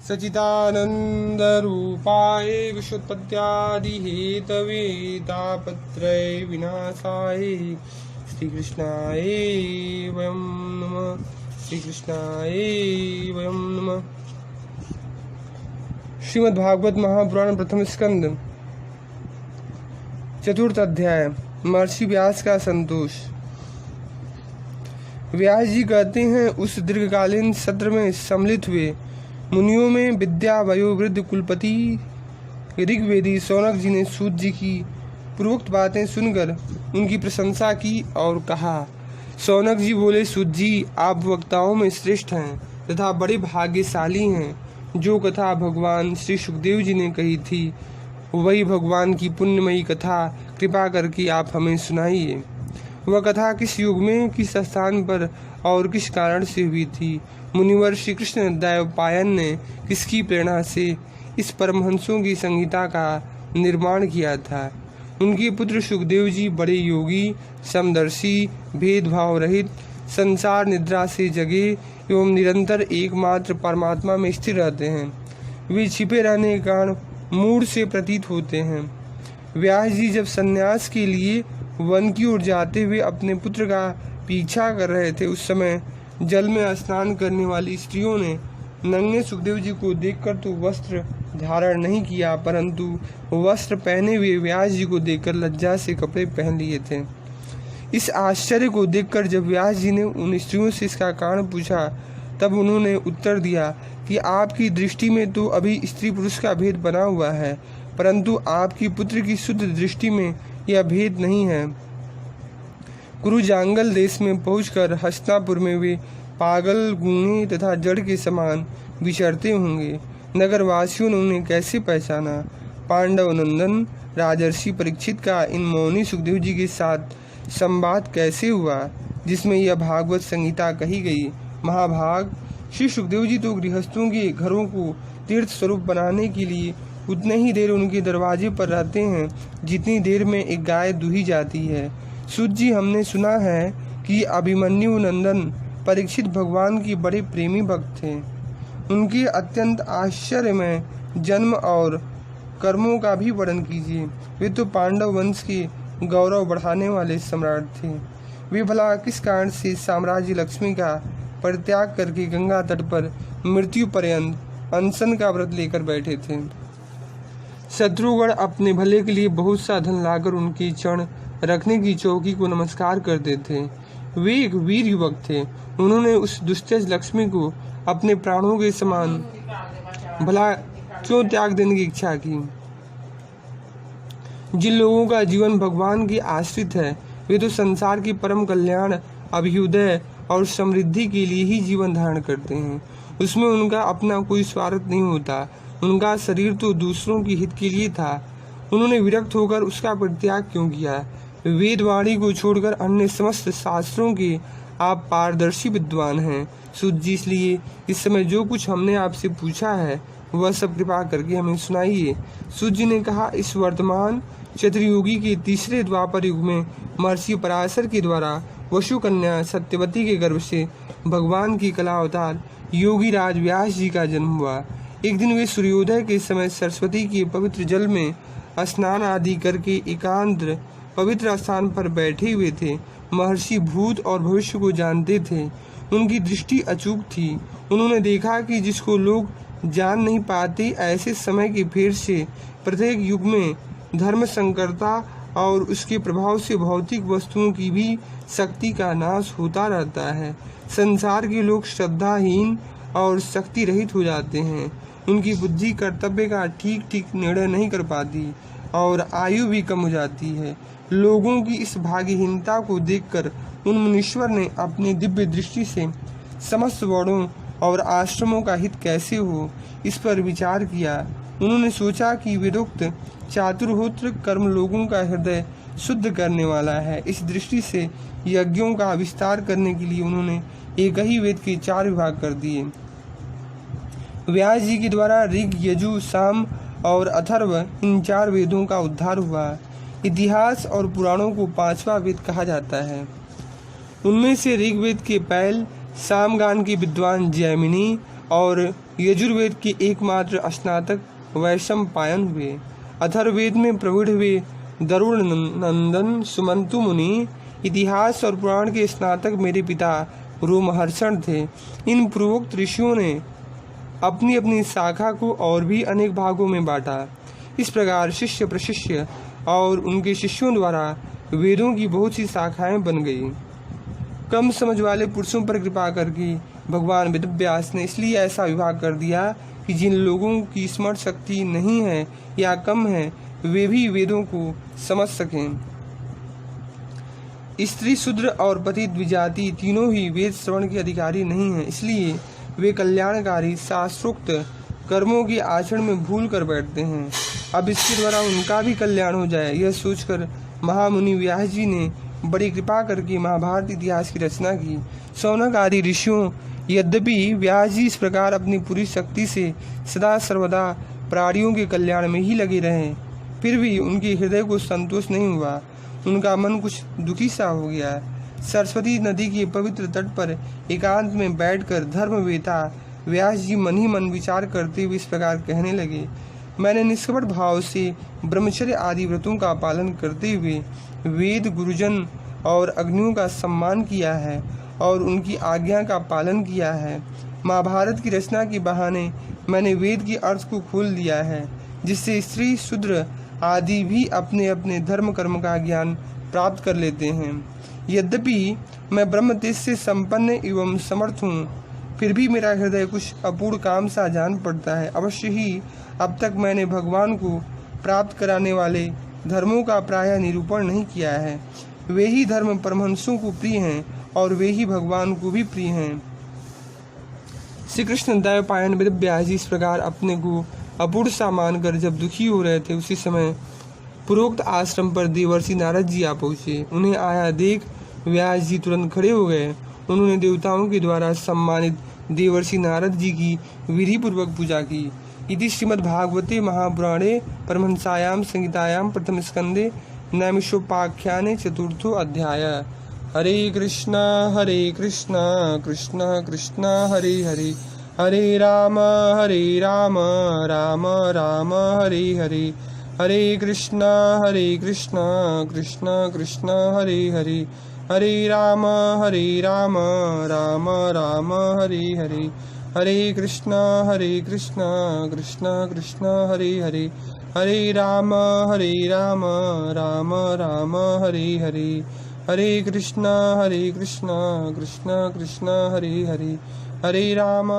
सच्चिदानन्दरूपाय विश्वोत्पत्त्यादिहेतवे तापत्रय विनाशाय श्रीकृष्णाय वयं नमः। श्रीकृष्णाय वयं नमः। श्रीमद्भागवत महापुराण प्रथम स्कंद चतुर्थ अध्याय। महर्षि व्यास का संतोष। व्यास जी कहते हैं, उस दीर्घकालीन सत्र में सम्मिलित हुए मुनियों में विद्या वयोवृद्ध कुलपति ऋग्वेदी शौनक जी ने सूत जी की पूर्वोक्त बातें सुनकर उनकी प्रशंसा की और कहा। शौनक जी बोले, सूत जी, आप वक्ताओं में श्रेष्ठ हैं तथा बड़े भाग्यशाली हैं। जो कथा भगवान श्री सुखदेव जी ने कही थी, वही भगवान की पुण्यमयी कथा कृपा करके आप हमें सुनाइए। वह कथा किस युग में, किस स्थान पर और किस कारण से हुई थी? मुनिवर श्री कृष्ण द्वैपायन ने किसकी प्रेरणा से इस परमहंसों की संहिता का निर्माण किया था? उनके पुत्र सुखदेव जी बड़े योगी, समदर्शी, भेदभाव रहित, संसार निद्रा से जगे एवं निरंतर एकमात्र परमात्मा में स्थिर रहते हैं। वे छिपे रहने के कारण मूढ़ से प्रतीत होते हैं। व्यास जी जब सन्यास के लिए वन की ओर जाते हुए अपने पुत्र का पीछा कर रहे थे, उस समय जल में स्नान करने वाली स्त्रियों ने नंगे सुखदेव जी को देखकर तो वस्त्र धारण नहीं किया, परंतु वस्त्र पहने हुए व्यास जी को देखकर लज्जा से कपड़े पहन लिए थे। इस आश्चर्य को देखकर जब व्यास जी ने उन स्त्रियों से इसका कारण पूछा, तब उन्होंने उत्तर दिया कि आपकी दृष्टि में तो अभी स्त्री पुरुष का भेद बना हुआ है, परंतु आपकी पुत्र की शुद्ध दृष्टि में यह भेद नहीं है। कुरुजांगल देश में पहुंचकर हस्तिनापुर में वे पागल, गूंगे तथा जड़ के समान विचरते होंगे। नगरवासियों ने उन्हें कैसे पहचाना? पांडव नंदन राजर्षि परीक्षित का इन मौनी सुखदेव जी के साथ संवाद कैसे हुआ, जिसमें यह भागवत संहिता कही गई? महाभाग, श्री सुखदेव जी तो गृहस्थों के घरों को तीर्थ स्वरूप बनाने के लिए उतने ही देर उनके दरवाजे पर रहते हैं जितनी देर में एक गाय दूही जाती है। सूत जी, हमने सुना है कि अभिमन्यु नंदन परीक्षित भगवान के बड़े प्रेमी भक्त थे। उनके अत्यंत आश्चर्यमय जन्म और कर्मों का भी वर्णन कीजिए। वे तो पांडव वंश के गौरव बढ़ाने वाले सम्राट थे। वे भला किस कारण से साम्राज्य लक्ष्मी का परित्याग करके गंगा तट पर मृत्यु पर्यंत अनशन का व्रत लेकर बैठे थे? शत्रुगण अपने भले के लिए बहुत सा धन लाकर उनकी चरण रखने की चौकी को नमस्कार करते थे। वे एक वीर युवक थे। उन्होंने उस दुस्तेज लक्ष्मी को अपने प्राणों के समान भला क्यों त्याग देने की इच्छा की? जिन लोगों का जीवन भगवान की आश्रित है, वे तो संसार की परम कल्याण, अभ्युदय और समृद्धि के लिए ही जीवन धारण करते हैं। उसमें उनका अपना कोई स्वार्थ नहीं होता। उनका शरीर तो दूसरों के हित के लिए था। उन्होंने विरक्त होकर उसका परित्याग क्यों किया? वेदवाणी को छोड़कर अन्य समस्त शास्त्रों के आप पारदर्शी विद्वान हैं। सूत जी, इसलिए इस समय जो कुछ हमने आपसे पूछा है वह सब कृपा करके हमें सुनाइए। सूत जी ने कहा, इस वर्तमान चतुर्युगी के तीसरे द्वापर युग में महर्षि पराशर के द्वारा वसु कन्या सत्यवती के गर्भ से भगवान की कला अवतार योगी राज व्यास जी का जन्म हुआ। एक दिन वे सूर्योदय के समय सरस्वती के पवित्र जल में स्नान आदि करके एकांत पवित्र स्थान पर बैठे हुए थे। महर्षि भूत और भविष्य को जानते थे। उनकी दृष्टि अचूक थी। उन्होंने देखा कि जिसको लोग जान नहीं पाते, ऐसे समय के फेर से प्रत्येक युग में धर्म संकरता और उसके प्रभाव से भौतिक वस्तुओं की भी शक्ति का नाश होता रहता है। संसार के लोग श्रद्धाहीन और शक्ति रहित हो जाते हैं। उनकी बुद्धि कर्तव्य का ठीक ठीक निर्णय नहीं कर पाती और आयु भी कम हो जाती है। लोगों की इस भाग्यहीनता को देखकर उन मुनीश्वर ने अपनी दिव्य दृष्टि से समस्त वर्णों और आश्रमों का हित कैसे हो, इस पर विचार किया। उन्होंने सोचा कि वेदोक्त चातुर्होत्र कर्म लोगों का हृदय शुद्ध करने वाला है। इस दृष्टि से यज्ञों का विस्तार करने के लिए उन्होंने एक ही वेद के 4 विभाग कर दिए। व्यास जी के द्वारा ऋग, यजु, साम और अथर्व इन 4 वेदों का उद्धार हुआ। इतिहास और पुराणों को 5वां वेद कहा जाता है। उनमें से ऋग्वेद के पैल सामगान के विद्वान जैमिनी और यजुर्वेद के एकमात्र स्नातक वैशंपायन हुए। अथर्ववेद में प्रवीण हुए दरुण नंदन सुमंतु मुनि, इतिहास और पुराण के स्नातक मेरे पिता रोमहर्षण थे। इन पूर्वोक्त ऋषियों ने अपनी अपनी शाखा को और भी अनेक भागों में बांटा। इस प्रकार शिष्य प्रशिष्य और उनके शिष्यों द्वारा वेदों की बहुत सी शाखाएं बन गई। कम समझ वाले पुरुषों पर कृपा करके भगवान वेदव्यास ने इसलिए ऐसा विभाग कर दिया कि जिन लोगों की स्मरण शक्ति नहीं है या कम है वे भी वेदों को समझ सकें। स्त्री शूद्र और पतित द्विजाति तीनों ही वेद श्रवण के अधिकारी नहीं हैं, इसलिए वे कल्याणकारी शास्त्रोक्त कर्मों के आचरण में भूल कर बैठते हैं। अब इसके द्वारा उनका भी कल्याण हो जाए, यह सोचकर महामुनि व्यास जी ने बड़ी कृपा करके महाभारत इतिहास की रचना की। शौनक आदि ऋषियों यद्यपि व्यास जी इस प्रकार अपनी पूरी शक्ति से सदा सर्वदा प्राणियों के कल्याण में ही लगे रहे, फिर भी उनके हृदय को संतोष नहीं हुआ। उनका मन कुछ दुखी सा हो गया। सरस्वती नदी के पवित्र तट पर एकांत में बैठकर धर्मवेता व्यास जी मन ही मन विचार करते हुए इस प्रकार कहने लगे। मैंने निष्कपट भाव से ब्रह्मचर्य आदि व्रतों का पालन करते हुए वेद गुरुजन और अग्नियों का सम्मान किया है और उनकी आज्ञा का पालन किया है। महाभारत की रचना के बहाने मैंने वेद के अर्थ को खोल दिया है, जिससे स्त्री शूद्र आदि भी अपने अपने धर्म कर्म का ज्ञान प्राप्त कर लेते हैं। यद्यपि मैं ब्रह्म तेज से संपन्न एवं समर्थ हूँ, फिर भी मेरा हृदय कुछ अपूर्ण काम सा जान पड़ता है। अवश्य ही अब तक मैंने भगवान को प्राप्त कराने वाले धर्मों का प्रायः निरूपण नहीं किया है। वे ही धर्म परमहंसों को प्रिय हैं और वे ही भगवान को भी प्रिय हैं। श्री कृष्ण द्वैपायन वेदव्यास जी इस प्रकार अपने को अपूर्ण सा मानकर जब दुखी हो रहे थे, उसी समय पूर्वोक्त आश्रम पर देवर्षि नारद जी आ पहुँचे। उन्हें आया देख व्यास जी तुरंत खड़े हो गए। उन्होंने देवताओं के द्वारा सम्मानित देवर्षि नारद जी की विधि पूर्वक पूजा की। इति श्रीमद्भागवते महापुराणे परमहंसायां संहितायां प्रथम स्कंदे नैमिषोपाख्याने चतुर्थो अध्याय। हरे कृष्णा कृष्ण कृष्ण हरे हरे, हरे राम राम राम हरे हरे, हरे कृष्णा कृष्ण कृष्ण हरे हरे, हरे राम राम राम हरे हरे, हरे कृष्णा कृष्ण कृष्ण हरे हरे, हरे राम राम राम हरे हरे, हरे कृष्णा कृष्ण कृष्ण हरे हरे, हरे राम